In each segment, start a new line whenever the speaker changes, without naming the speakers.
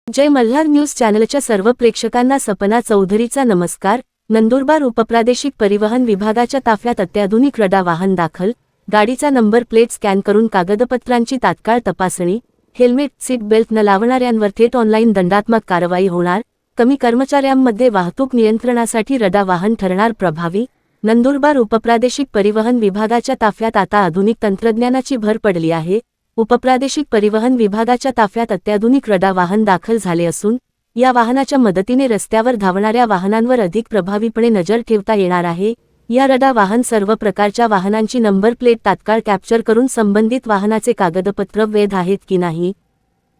जय Malhar news चॅनलच्या सर्व प्रेक्षकांना सपना चौधरीचा नमस्कार। नंदुरबार उपप्रादेशिक परिवहन विभागाच्या ताफ्यात अत्याधुनिक रडार वाहन दाखल। गाडीचा नंबर प्लेट स्कॅन करून कागदपत्रांची तात्काळ तपासणी। हेल्मेट सीट बेल्ट न लावणाऱ्यांवर थेट ऑनलाईन दंडात्मक कारवाई होणार। कमी कर्मचाऱ्यांमध्ये वाहतूक नियंत्रणासाठी रडार वाहन ठरणार प्रभावी। नंदुरबार उपप्रादेशिक परिवहन विभागाच्या ताफ्यात आता आधुनिक तंत्रज्ञानाची भर पडली आहे। उपप्रादेशिक परिवहन विभागाच्या ताफ्यात अत्याधुनिक रडार वाहन दाखल झाले असून या वाहनाच्या मदतीने रस्त्यावर धावणाऱ्या वाहनांवर अधिक प्रभावीपणे नजर ठेवता येणार आहे। या रडार वाहन सर्व प्रकारच्या वाहनांची नंबर प्लेट तात्काळ कॅप्चर करून संबंधित वाहनाचे कागदपत्र वैध आहेत की नाही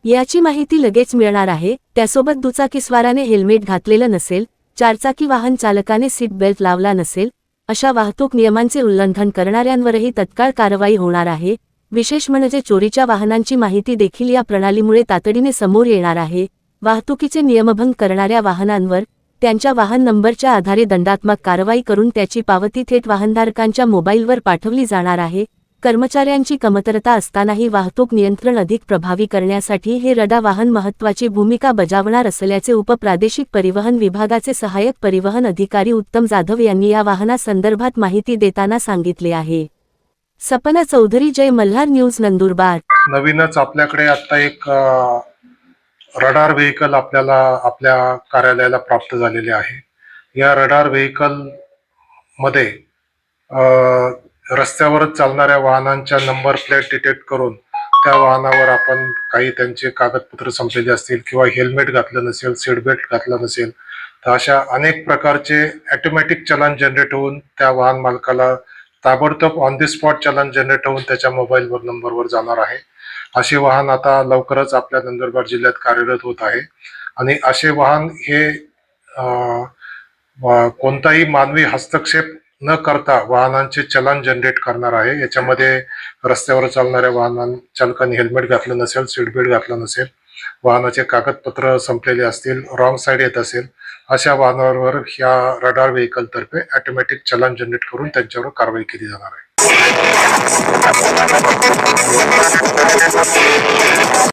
याची माहिती लगेच मिळणार आहे। त्यासोबत दुचाकीस्वाराने हेल्मेट घातलेलं नसेल, चारचाकी वाहन चालकाने सीट बेल्ट लावला नसेल अशा वाहतूक नियमांचे उल्लंघन करणाऱ्यांवरही तत्काळ कारवाई होणार आहे। विशेष म्हणजे चोरीच्या वाहनांची माहिती देखील या प्रणालीमुळे तातडीने समोर येणार आहे। वाहतुकीचे नियमभंग करणाऱ्या वाहनांवर त्यांच्या वाहन नंबरच्या आधारे दंडात्मक कारवाई करून त्याची पावती थेट वाहनधारकांच्या मोबाईलवर पाठवली जाणार आहे। कर्मचाऱ्यांची कमतरता असतानाही वाहतूक नियंत्रण अधिक प्रभावी करण्यासाठी हे रडार वाहन महत्त्वाची भूमिका बजावणार असल्याचे उपप्रादेशिक परिवहन विभागाचे सहाय्यक परिवहन अधिकारी उत्तम जाधव यांनी या वाहनासंदर्भात माहिती देताना सांगितले आहे। सपना चौधरी, जय मल्हार न्यूज, नंदुरबार।
नवीनच आपल्याकडे आता एक रडार व्हेकल आपल्याला आपल्या कार्यालयाला प्राप्त झालेले आहे। या रडार व्हेकल मध्ये रस्त्यावरच चालणाऱ्या वाहनांच्या नंबर प्लेट डिटेक्ट करून त्या वाहनावर आपण काही त्यांचे कागदपत्र संपलेले असतील किंवा हेल्मेट घातलं नसेल, सीट बेल्ट घातलं नसेल तर अशा अनेक प्रकारचे ऑटोमॅटिक चलन जनरेट होऊन त्या वाहन मालकाला ताबडतोब ऑन द स्पॉट चलन जनरेट होऊन त्याच्या मोबाईलवर नंबरवर जाणार आहे। असे वाहन आता लवकरच आपल्या नंदुरबार जिल्ह्यात कार्यरत होत आहे आणि असे वाहन हे कोणताही मानवी हस्तक्षेप न करता वाहनांचे चलन जनरेट करणार आहे। याच्यामध्ये रस्त्यावर चालणाऱ्या वाहन चालकांनी हेल्मेट घातलं नसेल, सीट बेल्ट घातलं नसेल, वाहनाचे कागदपत्र संपलेले असतील, रॉंग साईड येत असेल अशा वाहनांवर ह्या रडार व्हेकल तर्फे ऑटोमॅटिक चलन जनरेट करून त्यांच्यावर कारवाई केली जाणार आहे।